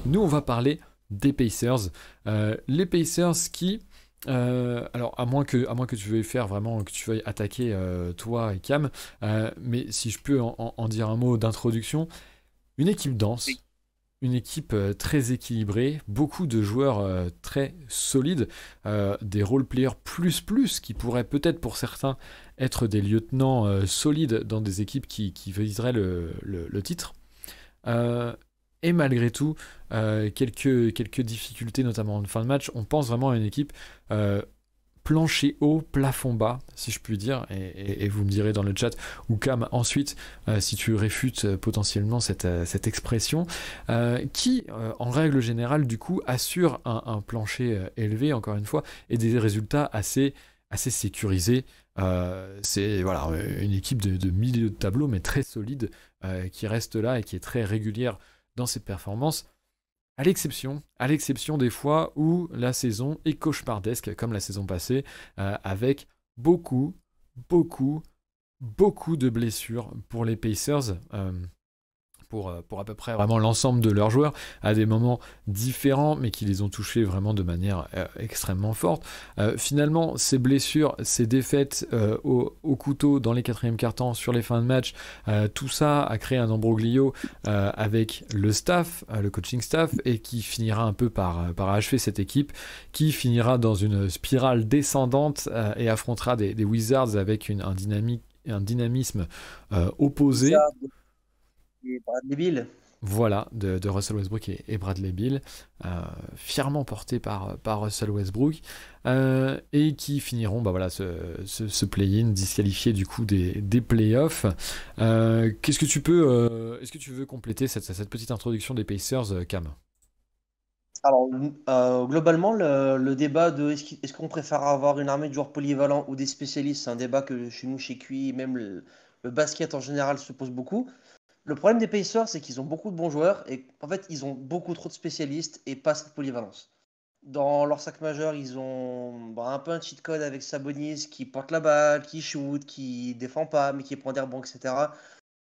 Nous, on va parler des Pacers. Les Pacers qui, alors à moins que tu veuilles faire vraiment, que tu veuilles attaquer toi et Cam, mais si je peux en dire un mot d'introduction, une équipe dense, une équipe très équilibrée, beaucoup de joueurs très solides, des role-players plus qui pourraient peut-être pour certains être des lieutenants solides dans des équipes qui viseraient le titre. Euh, et malgré tout, quelques difficultés, notamment en fin de match. On pense vraiment à une équipe plancher haut, plafond bas, si je puis dire. Et vous me direz dans le chat, ou Cam, ensuite, si tu réfutes potentiellement cette expression, qui, en règle générale, du coup, assure un plancher élevé, encore une fois, et des résultats assez sécurisés. C'est voilà, une équipe de milieu de tableau, mais très solide, qui reste là et qui est très régulière dans ses performances, à l'exception des fois où la saison est cauchemardesque, comme la saison passée, avec beaucoup, beaucoup, beaucoup de blessures pour les Pacers. Pour à peu près vraiment l'ensemble de leurs joueurs, à des moments différents, mais qui les ont touchés vraiment de manière extrêmement forte. Finalement, ces blessures, ces défaites au couteau dans les quatrièmes quart-temps, sur les fins de match, tout ça a créé un imbroglio avec le staff, le coaching staff, et qui finira un peu par achever cette équipe, qui finira dans une spirale descendante et affrontera des Wizards avec un dynamisme opposé. Wizard et Bradley Beal. Voilà, de Russell Westbrook et Bradley Beal, fièrement portés par Russell Westbrook, et qui finiront bah voilà, ce play-in disqualifié du coup des playoffs. Est-ce que tu veux compléter cette petite introduction des Pacers, Cam? Alors, globalement, le débat de est-ce qu'on préfère avoir une armée de joueurs polyvalents ou des spécialistes, c'est un débat que chez nous, chez QI, même le basket en général se pose beaucoup. Le problème des Pacers, c'est qu'ils ont beaucoup de bons joueurs et en fait, ils ont beaucoup trop de spécialistes et pas cette polyvalence. Dans leur sac majeur, ils ont un peu un cheat code avec Sabonis qui porte la balle, qui shoot, qui défend pas, mais qui prend des rebonds, etc.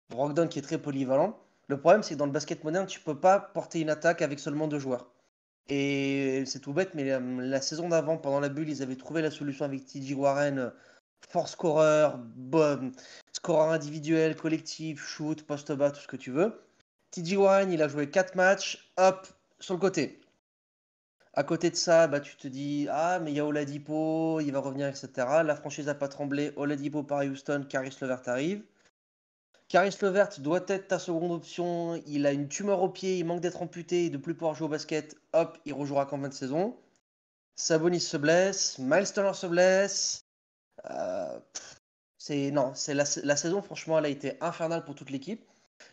Brogdon qui est très polyvalent. Le problème, c'est que dans le basket moderne, tu peux pas porter une attaque avec seulement deux joueurs. Et c'est tout bête, mais la saison d'avant, pendant la bulle, ils avaient trouvé la solution avec TJ Warren, fort scoreur, bon, scoreur individuel, collectif, shoot, poste bas, tout ce que tu veux. TJ Warren, il a joué 4 matchs, hop, sur le côté. À côté de ça, bah, tu te dis, ah, mais il y a Oladipo, il va revenir, etc. La franchise n'a pas tremblé. Oladipo par Houston, Caris Levert arrive. Caris Levert doit être ta seconde option. Il a une tumeur au pied, il manque d'être amputé et de plus pouvoir jouer au basket. Hop, il rejouera qu'en fin de saison. Sabonis se blesse, Miles Turner se blesse. Euh, non, la saison, franchement, elle a été infernale pour toute l'équipe.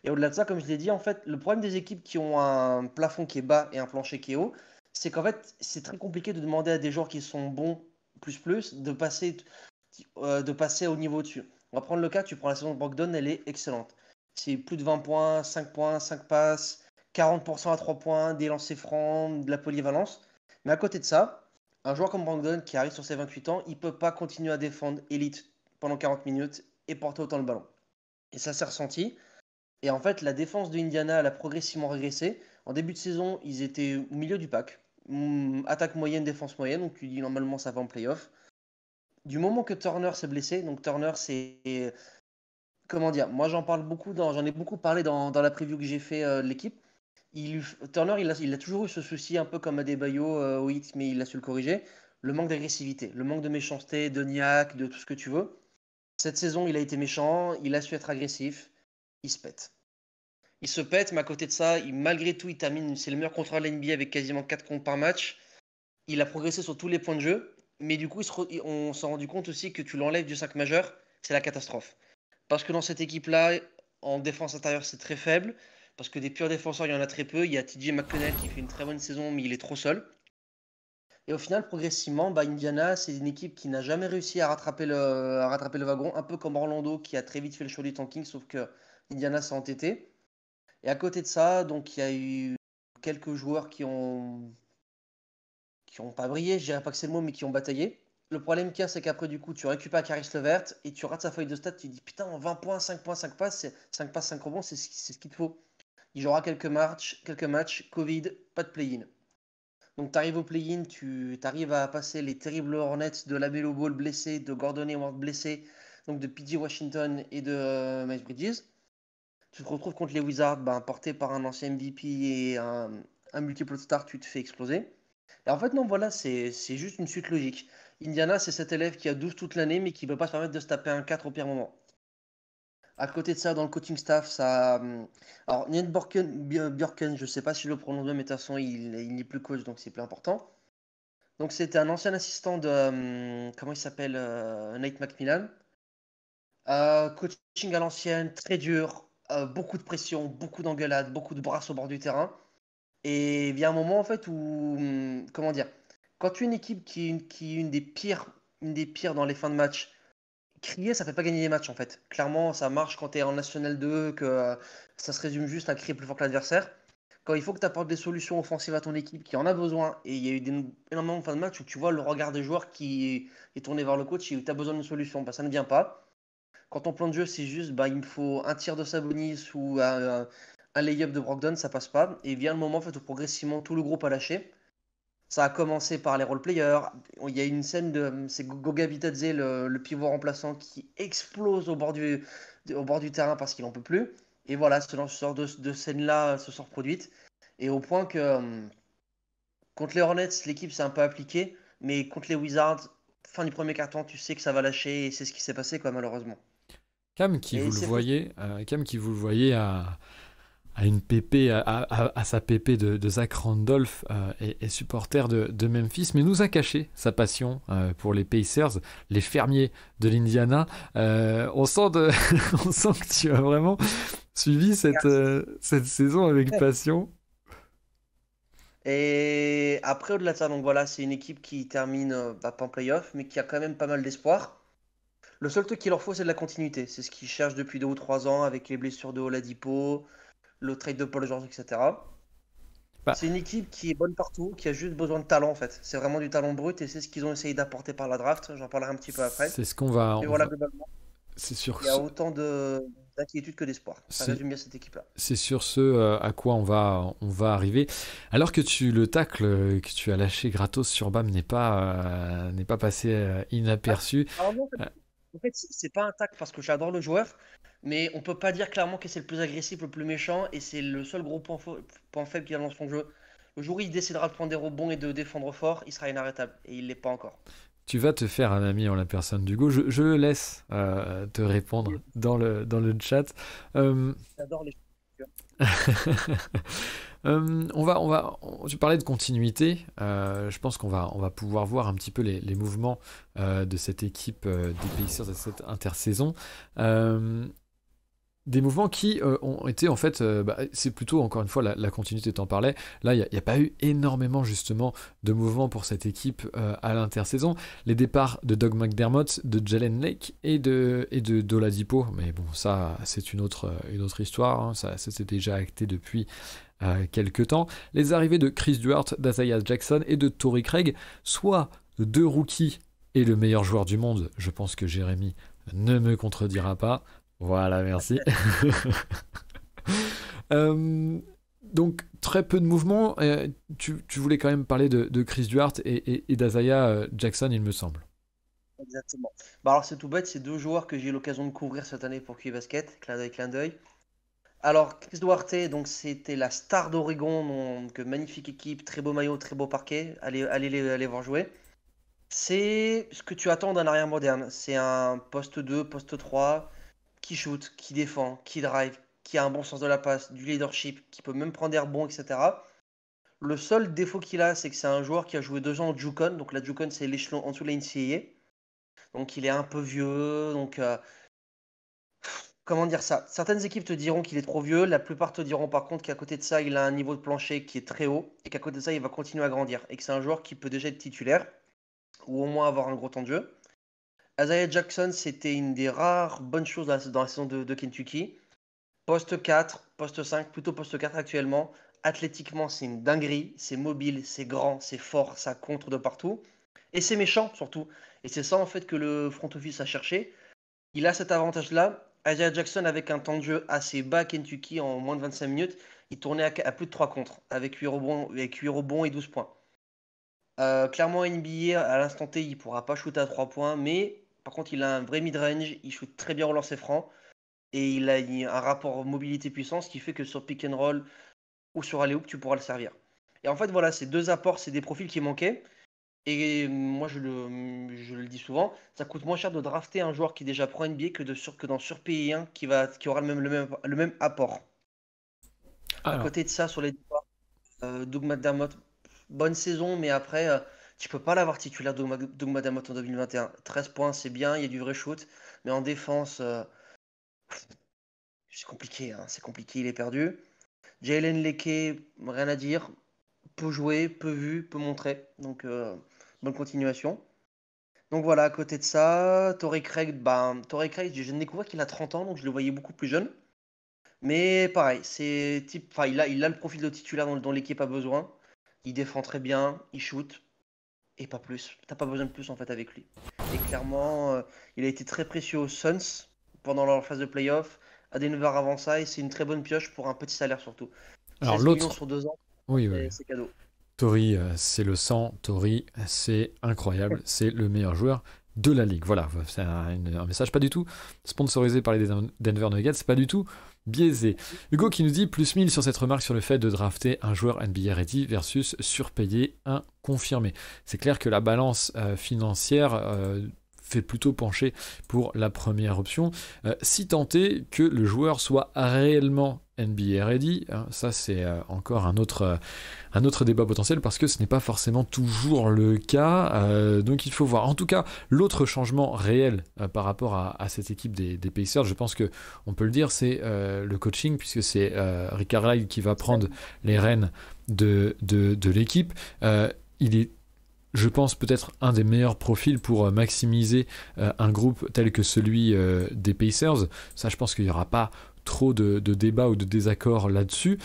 Et au-delà de ça, comme je l'ai dit, en fait, le problème des équipes qui ont un plafond qui est bas et un plancher qui est haut, c'est qu'en fait, c'est très compliqué de demander à des joueurs qui sont bons de passer au niveau dessus. On va prendre le cas, tu prends la saison de Brogdon, elle est excellente. C'est plus de 20 points, 5 passes, 40% à 3 points, des lancers francs, de la polyvalence. Mais à côté de ça, un joueur comme Brogdon qui arrive sur ses 28 ans, il ne peut pas continuer à défendre élite pendant 40 minutes et porter autant le ballon. Et ça s'est ressenti. Et en fait, la défense de Indiana, elle a progressivement régressé. En début de saison, ils étaient au milieu du pack. Attaque moyenne, défense moyenne. Donc tu dis normalement ça va en playoff. Du moment que Turner s'est blessé, donc Turner c'est. Comment dire? Moi j'en ai beaucoup parlé dans la preview que j'ai fait de l'équipe. Turner, il a toujours eu ce souci, un peu comme Adebayo au Heat, mais il a su le corriger. Le manque d'agressivité, le manque de méchanceté, de niaque, de tout ce que tu veux. Cette saison, il a été méchant, il a su être agressif, il se pète. Il se pète, mais à côté de ça, malgré tout, il termine, c'est le meilleur contrôleur de la NBA avec quasiment 4 comptes par match. Il a progressé sur tous les points de jeu, mais du coup, on s'est rendu compte aussi que tu l'enlèves du 5 majeur, c'est la catastrophe. Parce que dans cette équipe-là, en défense intérieure, c'est très faible. Parce que des purs défenseurs, il y en a très peu. Il y a TJ McConnell qui fait une très bonne saison, mais il est trop seul. Et au final, progressivement, Indiana, c'est une équipe qui n'a jamais réussi à rattraper le wagon. Un peu comme Orlando, qui a très vite fait le show du tanking, sauf que Indiana s'est entêté. Et à côté de ça, donc il y a eu quelques joueurs qui ont pas brillé, je dirais pas que c'est le mot, mais qui ont bataillé. Le problème qu'il y a, c'est qu'après, du coup, tu récupères Caris Levert et tu rates sa feuille de stats. Tu te dis, putain, en 20 points, 5 passes, 5 passes, 5 rebonds, c'est ce qu'il te faut. Il jouera quelques matchs, Covid, pas de play-in. Donc tu arrives au play-in, tu arrives à passer les terribles Hornets de Lamelo Ball blessé, de Gordon Hayward blessé, donc de PJ Washington et de Miles Bridges. Tu te retrouves contre les Wizards, porté par un ancien MVP et un multiple star, tu te fais exploser. Et en fait, non, voilà, c'est juste une suite logique. Indiana, c'est cet élève qui a 12 toute l'année, mais qui ne peut pas se permettre de se taper un 4 au pire moment. À côté de ça, dans le coaching staff, ça. Alors, Nate Bjorken, je ne sais pas si je le prononce bien, mais de toute façon, il n'est plus coach, donc c'est plus important. Donc, c'était un ancien assistant de. Comment il s'appelle Nate McMillan. Coaching à l'ancienne, très dur, beaucoup de pression, beaucoup d'engueulades, beaucoup de brasses au bord du terrain. Et il y a un moment en fait où, comment dire, quand tu es une équipe qui est une des pires dans les fins de match, crier ça fait pas gagner les matchs en fait. Clairement, ça marche quand tu es en National 2, que ça se résume juste à crier plus fort que l'adversaire. Quand il faut que tu apportes des solutions offensives à ton équipe qui en a besoin, et il y a eu énormément de fins de match où tu vois le regard des joueurs qui est tourné vers le coach et où tu as besoin d'une solution, ça ne vient pas. Quand ton plan de jeu, c'est juste, il me faut un tir de Sabonis ou un lay-up de Brogdon, ça passe pas. Et vient le moment en fait, où progressivement tout le groupe a lâché. Ça a commencé par les role-players. Il y a une scène c'est Goga Bitadze, le pivot remplaçant, qui explose au bord du terrain parce qu'il n'en peut plus. Et voilà, ce genre de scène-là se sont reproduites. Et au point que contre les Hornets, l'équipe s'est un peu appliquée. Mais contre les Wizards, fin du premier quart-temps, tu sais que ça va lâcher. Et c'est ce qui s'est passé, quoi, malheureusement. Et c'est frustrant. Cam qui vous le voyez à une pépé, à sa pépé de Zach Randolph, est supporter de Memphis, mais nous a caché sa passion pour les Pacers, les fermiers de l'Indiana. On sent, on sent que tu as vraiment suivi cette saison avec passion. Et après, au-delà de ça, donc voilà, c'est une équipe qui termine pas en playoff, mais qui a quand même pas mal d'espoir. Le seul truc qu'il leur faut, c'est de la continuité. C'est ce qu'ils cherchent depuis 2 ou 3 ans avec les blessures de Oladipo, le trade de Paul George, etc. Bah, C'est une équipe qui est bonne partout, qui a juste besoin de talent en fait. C'est vraiment du talent brut et c'est ce qu'ils ont essayé d'apporter par la draft. J'en parlerai un petit peu après. c'est ce qu'on va, Mais voilà, globalement, c'est sur il y a autant d'inquiétude que d'espoir. Ça c'est, résume bien cette équipe-là. c'est sur ce à quoi on va arriver. Alors que le tacle que tu as lâché gratos sur Bam n'est pas passé inaperçu. Alors non, Euh, en fait, c'est pas un tac parce que j'adore le joueur, mais on peut pas dire clairement que c'est le plus agressif, le plus méchant, et c'est le seul gros point faible qu'il a dans son jeu. Le jour où il décidera de prendre des rebonds et de défendre fort, il sera inarrêtable, et il l'est pas encore. Tu vas te faire un ami en la personne d'Hugo. Je le laisse te répondre Et dans le chat. Euh, j'adore les choses. tu parlais de continuité. Je pense on va pouvoir voir un petit peu les mouvements de cette équipe des Pacers à cette intersaison. Euh, des mouvements qui ont été en fait, c'est plutôt encore une fois la continuité, t'en parlais. Là, il n'y a pas eu énormément justement de mouvements pour cette équipe à l'intersaison. Les départs de Doug McDermott, de Jalen Lake et de Doladipo, mais bon, ça c'est une autre histoire, hein. Ça s'est déjà acté depuis quelques temps. Les arrivées de Chris Duarte, d'Isaiah Jackson et de Torrey Craig, soit deux rookies et le meilleur joueur du monde. Je pense que Jérémy ne me contredira pas. Voilà, merci. Donc, très peu de mouvements. Tu voulais quand même parler de Chris Duarte et d'Isaiah Jackson, il me semble. Exactement. Alors c'est tout bête, c'est deux joueurs que j'ai eu l'occasion de couvrir cette année pour QI Basket, clin d'œil, clin d'œil. Alors Chris Duarte, donc c'était la star d'Oregon, donc magnifique équipe, très beau maillot, très beau parquet, allez voir jouer. C'est ce que tu attends d'un arrière moderne. C'est un poste 2, poste 3, qui shoot, qui défend, qui drive, qui a un bon sens de la passe, du leadership, qui peut même prendre des rebonds, etc. Le seul défaut qu'il a, c'est que c'est un joueur qui a joué 2 ans au JUCON. Donc la JUCON, c'est l'échelon en dessous de la NCAA. Donc il est un peu vieux. Donc comment dire ça? Certaines équipes te diront qu'il est trop vieux. La plupart te diront par contre qu'à côté de ça, il a un niveau de plancher qui est très haut. Et qu'à côté de ça, il va continuer à grandir. Et que c'est un joueur qui peut déjà être titulaire. Ou au moins avoir un gros temps de jeu. Isaiah Jackson, c'était une des rares bonnes choses dans la saison de Kentucky. Poste 4, poste 5, plutôt poste 4 actuellement. Athlétiquement, c'est une dinguerie. C'est mobile, c'est grand, c'est fort, ça contre de partout. Et c'est méchant surtout. Et c'est ça en fait que le front office a cherché. Il a cet avantage-là. Isaiah Jackson avec un temps de jeu assez bas à Kentucky en moins de 25 minutes. il tournait à plus de 3 contres, avec 8 rebonds et 12 points. Clairement, NBA, à l'instant T, il pourra pas shooter à 3 points, mais par contre, il a un vrai mid-range, il shoot très bien au lancer franc, et il a un rapport mobilité-puissance qui fait que sur pick and roll ou sur alley-oop, tu pourras le servir. Et en fait, voilà, ces deux apports, c'est des profils qui manquaient. Et moi, je le dis souvent, ça coûte moins cher de drafter un joueur qui est déjà pro NBA que d'en surpayer un qui aura le même apport. À Alors, côté de ça, sur les départs, Doug McDermott, bonne saison, mais après, tu peux pas l'avoir titulaire Doug McDermott en 2021. 13 points, c'est bien, il y a du vrai shoot, mais en défense, c'est compliqué, hein, c'est compliqué, il est perdu. Jalen Leke, rien à dire, peu joué, peu vu, peu montré, donc bonne continuation. Donc voilà, à côté de ça, Torrey Craig, je viens de découvrir qu'il a 30 ans, donc je le voyais beaucoup plus jeune. Mais pareil, il a le profil de titulaire dont l'équipe a besoin. Il défend très bien, il shoot, et pas plus. T'as pas besoin de plus en fait avec lui. Et clairement, il a été très précieux aux Suns pendant leur phase de playoff, à Denver avant ça, et c'est une très bonne pioche pour un petit salaire surtout. alors 16 millions l'autre, sur 2 ans, oui, oui, oui. c'est cadeau. Tori, c'est le sang. Tori, c'est incroyable. C'est le meilleur joueur de la ligue. Voilà, c'est un message pas du tout sponsorisé par les Denver Nuggets, c'est pas du tout biaisé. Hugo qui nous dit plus 1000 sur cette remarque sur le fait de drafter un joueur NBA ready versus surpayer un confirmé. C'est clair que la balance financière fait plutôt pencher pour la première option. Si tant est que le joueur soit réellement NBA ready, hein, ça c'est encore un autre débat potentiel parce que ce n'est pas forcément toujours le cas. Donc il faut voir. En tout cas, l'autre changement réel par rapport à cette équipe des Pacers, je pense que on peut le dire, c'est le coaching puisque c'est Rick Carlisle qui va prendre les rênes de l'équipe. Il est, je pense, peut-être un des meilleurs profils pour maximiser un groupe tel que celui des Pacers. Ça, je pense qu'il n'y aura pas trop de débats ou de désaccords là-dessus.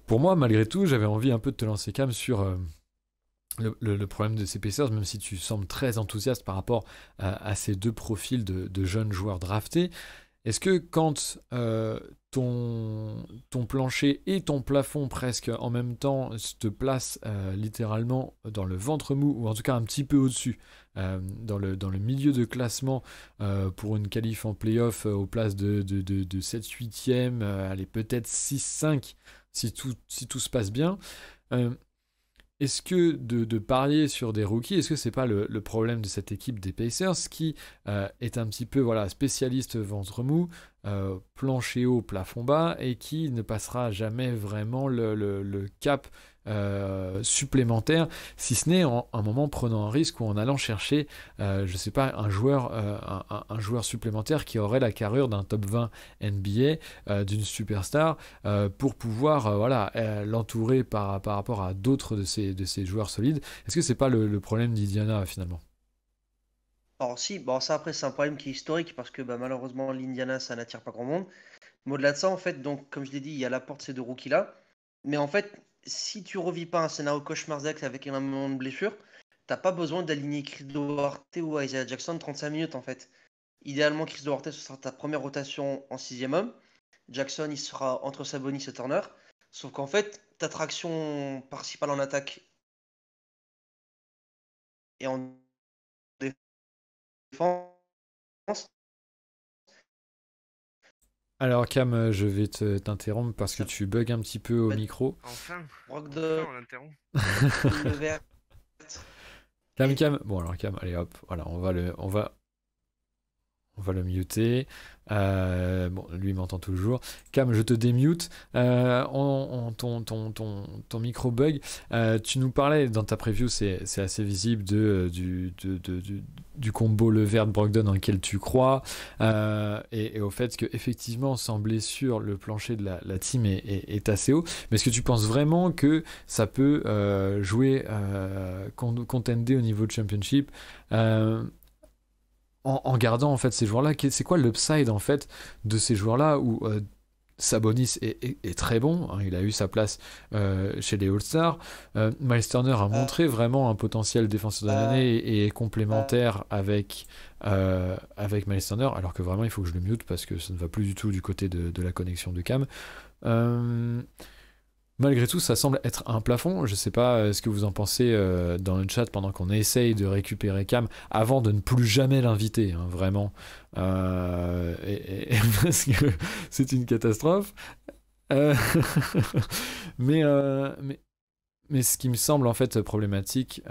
Pour moi, malgré tout, j'avais envie un peu de te lancer, Cam, sur le problème de ces Pacers, même si tu sembles très enthousiaste par rapport à ces deux profils de jeunes joueurs draftés. Est-ce que quand ton plancher et ton plafond presque en même temps te placent littéralement dans le ventre mou, ou en tout cas un petit peu au-dessus, dans le milieu de classement pour une qualif en playoff aux places de 7-8e, allez peut-être 6-5 si tout se passe bien, est-ce que de parier sur des rookies, est-ce que c'est pas le problème de cette équipe des Pacers qui est un petit peu voilà, spécialiste ventre mou, plancher haut, plafond bas, et qui ne passera jamais vraiment le cap supplémentaire, si ce n'est en un moment prenant un risque ou en allant chercher, je sais pas, un joueur supplémentaire qui aurait la carrure d'un top 20 NBA, d'une superstar, pour pouvoir voilà, l'entourer par rapport à d'autres de ces joueurs solides. Est-ce que c'est pas le problème d'Indiana finalement? Alors si, bon ça après c'est un problème qui est historique parce que malheureusement l'Indiana ça n'attire pas grand monde. Mais au-delà de ça en fait, donc comme je l'ai dit, il y a l'apport de ces deux rookies là. Mais en fait, si tu revis pas un scénario cauchemardesque avec énormément de blessures, t'as pas besoin d'aligner Chris Duarte ou Isaiah Jackson 35 minutes en fait. Idéalement, Chris Duarte ce sera ta première rotation en sixième homme. Jackson il sera entre Sabonis et Turner. Sauf qu'en fait, ta traction principale en attaque et en défense. Alors Cam, je vais t'interrompre parce que Ça tu bugs un petit peu au va être micro. Enfin, Brogdon, on l'interrompt. Levert et Cam. Bon alors Cam, allez hop, voilà, on va le muter. Bon, lui il m'entend toujours. Cam, je te démute. Ton micro bug. Tu nous parlais dans ta preview, c'est assez visible du combo Levert-Brogdon dans lequel tu crois, et au fait que effectivement sans blessure le plancher de la team est assez haut. Mais est-ce que tu penses vraiment que ça peut jouer contender au niveau de championship, en gardant en fait ces joueurs-là? C'est quoi l'upside en fait de ces joueurs-là où Sabonis est très bon, hein, il a eu sa place chez les All-Stars. Miles Turner a montré vraiment un potentiel défenseur de l'année et est complémentaire avec Miles Turner, alors que vraiment il faut que je le mute parce que ça ne va plus du tout du côté de la connexion de Cam. malgré tout, ça semble être un plafond. Je sais pas ce que vous en pensez dans le chat pendant qu'on essaye de récupérer Cam avant de ne plus jamais l'inviter, hein, vraiment. Parce que c'est une catastrophe. Euh, mais, euh, mais, mais ce qui me semble en fait problématique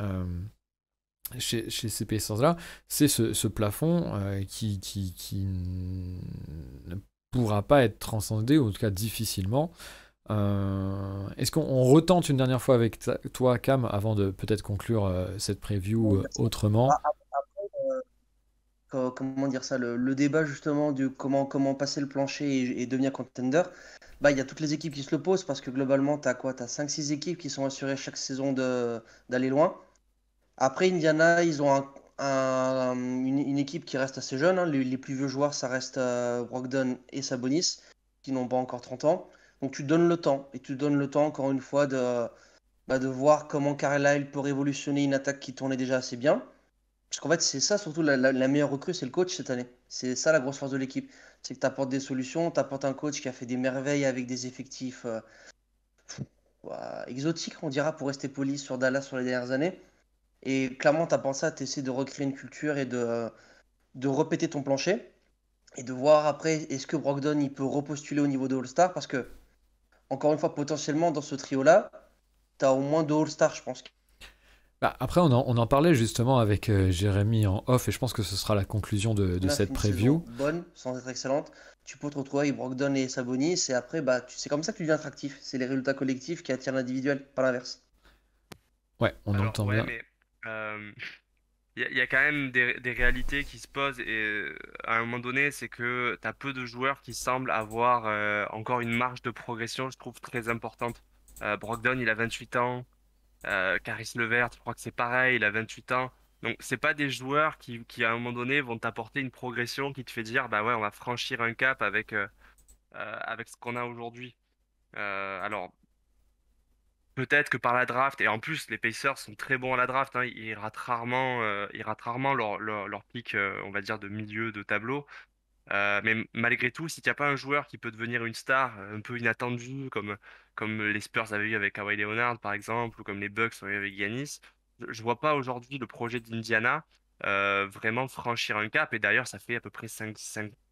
chez ces Pacers-là, c'est ce plafond qui ne pourra pas être transcendé, ou en tout cas difficilement. Est-ce qu'on retente une dernière fois avec toi, Cam, avant de peut-être conclure cette preview autrement? Comment dire ça, le débat justement du comment passer le plancher et devenir contender, bah, il y a toutes les équipes qui se le posent parce que globalement, tu as quoi? Tu as 5-6 équipes qui sont assurées chaque saison d'aller loin. Après, Indiana, ils ont une équipe qui reste assez jeune, hein. Les plus vieux joueurs, ça reste Brogdon et Sabonis, qui n'ont pas encore 30 ans. Donc tu donnes le temps, et tu donnes le temps, encore une fois, de voir comment Carlisle peut révolutionner une attaque qui tournait déjà assez bien. Parce qu'en fait, c'est ça surtout la meilleure recrue, c'est le coach cette année. C'est ça la grosse force de l'équipe. C'est que tu apportes des solutions, tu apportes un coach qui a fait des merveilles avec des effectifs exotiques, on dira, pour rester poli sur Dallas sur les dernières années. Et clairement, tu apportes ça, tu essaies de recréer une culture et de répéter ton plancher. Et de voir après, est-ce que Brogdon il peut repostuler au niveau de All-Star? Parce que, encore une fois, potentiellement, dans ce trio-là, tu as au moins 2 All-Stars, je pense. Bah, après, on en parlait justement avec Jérémy en off, et je pense que ce sera la conclusion de On a fait cette une saison preview. bonne, sans être excellente. Tu peux te retrouver avec Brogdon et Sabonis, et après, bah, c'est comme ça que tu deviens attractif. C'est les résultats collectifs qui attirent l'individuel, pas l'inverse. Ouais, on Alors, entend ouais, bien. mais il y a quand même des réalités qui se posent et à un moment donné, c'est que tu as peu de joueurs qui semblent avoir encore une marge de progression, je trouve, très importante. Brogdon, il a 28 ans. Caris Levert, je crois que c'est pareil, il a 28 ans. Donc, c'est pas des joueurs qui, à un moment donné, vont t'apporter une progression qui te fait dire, bah ouais, on va franchir un cap avec ce qu'on a aujourd'hui. Alors, peut-être que par la draft, et en plus, les Pacers sont très bons à la draft, hein, ils ratent rarement leur pick, on va dire, de milieu de tableau. Mais malgré tout, si tu n'as pas un joueur qui peut devenir une star un peu inattendue, comme les Spurs avaient eu avec Kawhi Leonard, par exemple, ou comme les Bucks ont eu avec Giannis, je vois pas aujourd'hui le projet d'Indiana vraiment franchir un cap. Et d'ailleurs, ça fait à peu près 5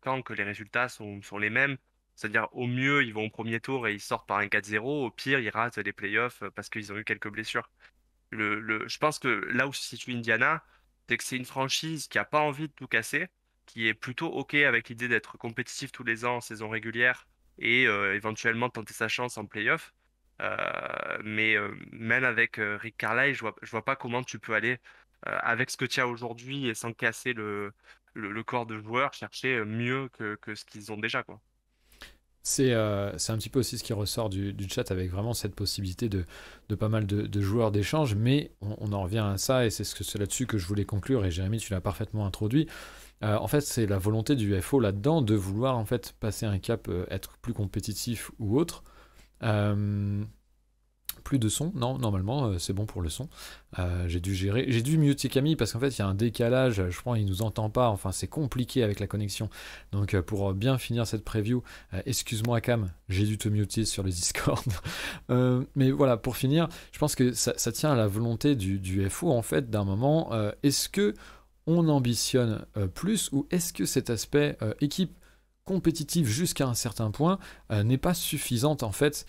ans que les résultats sont les mêmes. C'est-à-dire, au mieux, ils vont au premier tour et ils sortent par un 4-0. Au pire, ils ratent les playoffs parce qu'ils ont eu quelques blessures. Je pense que là où se situe Indiana, c'est que c'est une franchise qui a pas envie de tout casser, qui est plutôt OK avec l'idée d'être compétitif tous les ans en saison régulière et éventuellement tenter sa chance en playoff. Mais même avec Rick Carlisle, je vois pas comment tu peux aller avec ce que tu as aujourd'hui et sans casser le corps de joueurs, chercher mieux que ce qu'ils ont déjà, quoi. C'est un petit peu aussi ce qui ressort du chat avec vraiment cette possibilité de pas mal de joueurs d'échange, mais on en revient à ça et c'est là-dessus que je voulais conclure et Jérémy, tu l'as parfaitement introduit. En fait, c'est la volonté du FO là-dedans de vouloir en fait passer un cap, être plus compétitif ou autre. Euh, Plus de son, non, normalement, c'est bon pour le son. J'ai dû muter Camille parce qu'en fait, il y a un décalage, je crois, il nous entend pas, enfin, c'est compliqué avec la connexion. Donc, pour bien finir cette preview, excuse-moi Cam, j'ai dû te muter sur le Discord. Mais voilà, pour finir, je pense que ça tient à la volonté du FO, en fait, d'un moment. Est-ce que on ambitionne plus ou est-ce que cet aspect équipe compétitive jusqu'à un certain point n'est pas suffisante en fait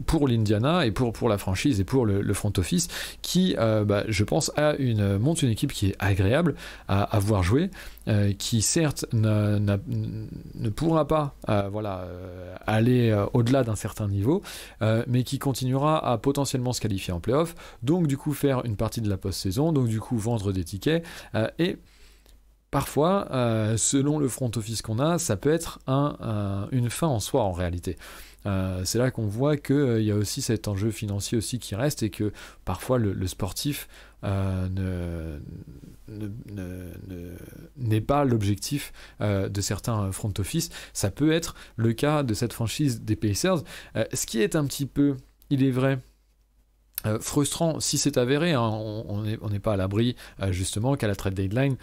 pour l'Indiana et pour la franchise et pour le front office qui je pense monte une équipe qui est agréable à voir jouer, qui certes ne pourra pas aller au-delà d'un certain niveau, mais qui continuera à potentiellement se qualifier en playoff, donc du coup faire une partie de la post-saison, donc du coup vendre des tickets et parfois, selon le front office qu'on a, ça peut être une fin en soi en réalité. C'est là qu'on voit qu'il y a aussi cet enjeu financier aussi qui reste et que parfois le sportif n'est pas l'objectif de certains front office. Ça peut être le cas de cette franchise des Pacers. Ce qui est un petit peu, il est vrai, Frustrant si c'est avéré, hein, on n'est pas à l'abri justement qu'à la trade deadline,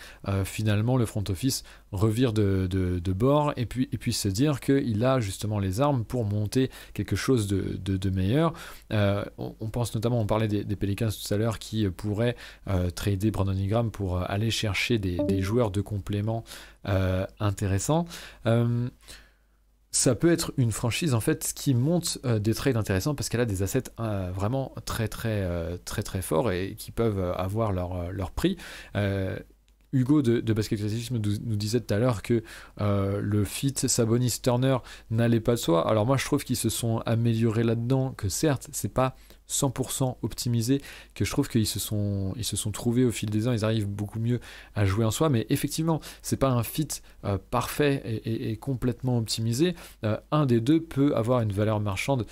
finalement le front office revire de bord et puis se dire qu'il a justement les armes pour monter quelque chose de meilleur. On pense notamment, on parlait des Pelicans tout à l'heure qui pourraient trader Brandon Ingram pour aller chercher des joueurs de complément intéressants. Ça peut être une franchise en fait qui monte des trades intéressants parce qu'elle a des assets vraiment très forts et qui peuvent avoir leur prix. Hugo de Basket Classicisme nous disait tout à l'heure que le fit Sabonis-Turner n'allait pas de soi. Alors moi je trouve qu'ils se sont améliorés là-dedans, que certes c'est pas 100% optimisé, que je trouve qu'ils se sont trouvés au fil des ans, ils arrivent beaucoup mieux à jouer en soi, mais effectivement c'est pas un fit parfait et complètement optimisé. Un des deux peut avoir une valeur marchande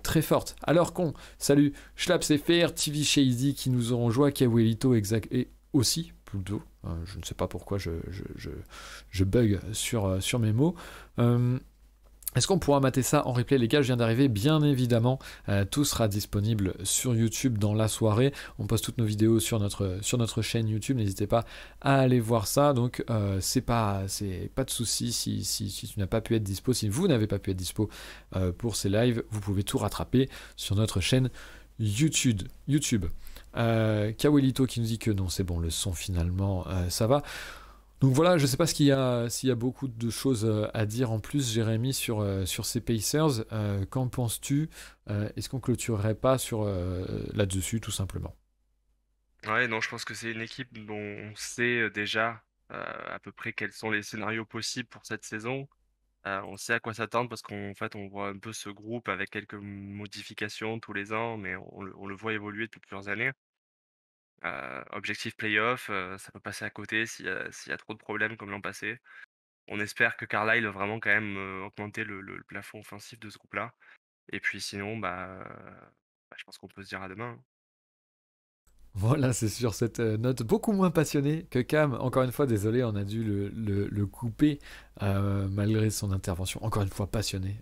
très forte. Alors qu'on salue Schlaps FR, TV Shady qui nous auront joué, Kawelito et aussi plutôt, je ne sais pas pourquoi je bug sur mes mots. Est-ce qu'on pourra mater ça en replay, les gars? Je viens d'arriver, bien évidemment. Tout sera disponible sur YouTube dans la soirée. On poste toutes nos vidéos sur notre chaîne YouTube. N'hésitez pas à aller voir ça. Donc, c'est pas de souci si tu n'as pas pu être dispo. Si vous n'avez pas pu être dispo pour ces lives, vous pouvez tout rattraper sur notre chaîne YouTube. Kawelito qui nous dit que non, c'est bon, le son finalement, ça va. Donc voilà, je ne sais pas s'il y a beaucoup de choses à dire en plus, Jérémy, sur ces Pacers. Qu'en penses-tu? Est-ce qu'on clôturerait pas là-dessus, tout simplement? Ouais, non, je pense que c'est une équipe dont on sait déjà à peu près quels sont les scénarios possibles pour cette saison. On sait à quoi s'attendre parce qu'en fait, on voit un peu ce groupe avec quelques modifications tous les ans, mais on le voit évoluer depuis plusieurs années. Objectif playoff, ça peut passer à côté s'il y a trop de problèmes comme l'an passé. On espère que Carlisle va vraiment quand même augmenter le plafond offensif de ce groupe-là. Et puis sinon, je pense qu'on peut se dire à demain. Voilà, c'est sur cette note beaucoup moins passionnée que Cam. Encore une fois, désolé, on a dû le couper malgré son intervention. Encore une fois, passionné.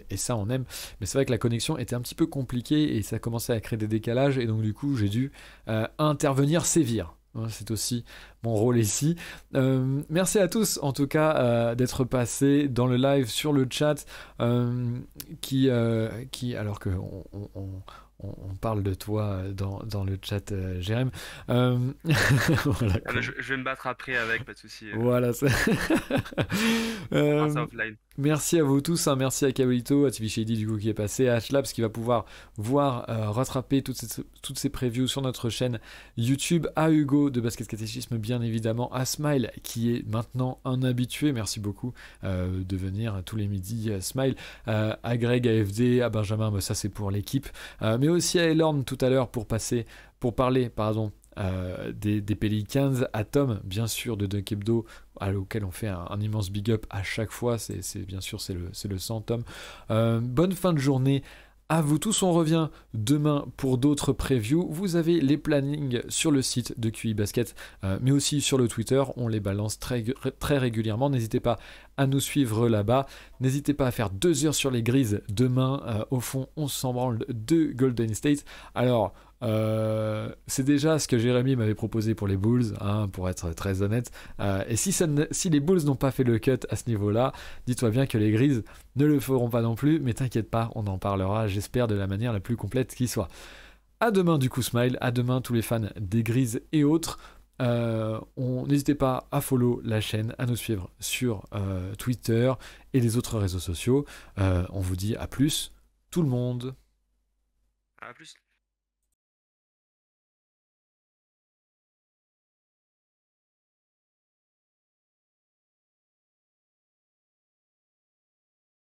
Et ça, on aime. Mais c'est vrai que la connexion était un petit peu compliquée et ça commençait à créer des décalages. Et donc, du coup, j'ai dû intervenir, sévir. C'est aussi mon rôle ici. Merci à tous, en tout cas, d'être passés dans le live sur le chat qui alors que on parle de toi dans le chat, Jérém. Voilà, je vais me battre après avec, pas de souci. Voilà. On fera ça offline. Merci à vous tous, hein, merci à Kawelito, à TV Shady du coup qui est passé, à Schlaps qui va pouvoir voir rattraper toutes ces previews sur notre chaîne YouTube, à Hugo de Basket Catéchisme bien évidemment, à Smile qui est maintenant un habitué, merci beaucoup de venir tous les midis, Smile, à Greg, à FD, à Benjamin, ça c'est pour l'équipe, mais aussi à Elorn tout à l'heure pour parler des Pelicans, à Tom bien sûr de Dunk Hebdo auquel on fait un immense big up à chaque fois, c'est bien sûr c'est le sang Tom. Bonne fin de journée à vous tous, on revient demain pour d'autres previews. Vous avez les plannings sur le site de QI Basket, mais aussi sur le Twitter, on les balance très régulièrement. N'hésitez pas à nous suivre là-bas. N'hésitez pas à faire 2 heures sur les Grises demain. Au fond, on s'en branle de Golden State. Alors, c'est déjà ce que Jérémy m'avait proposé pour les Bulls, hein, pour être très honnête. Et si les Bulls n'ont pas fait le cut à ce niveau-là, dis-toi bien que les Grises ne le feront pas non plus, mais t'inquiète pas, on en parlera, j'espère, de la manière la plus complète qui soit. À demain du coup, Smile, à demain tous les fans des Grises et autres. N'hésitez pas à follow la chaîne, à nous suivre sur Twitter et les autres réseaux sociaux. On vous dit à plus, tout le monde. À plus.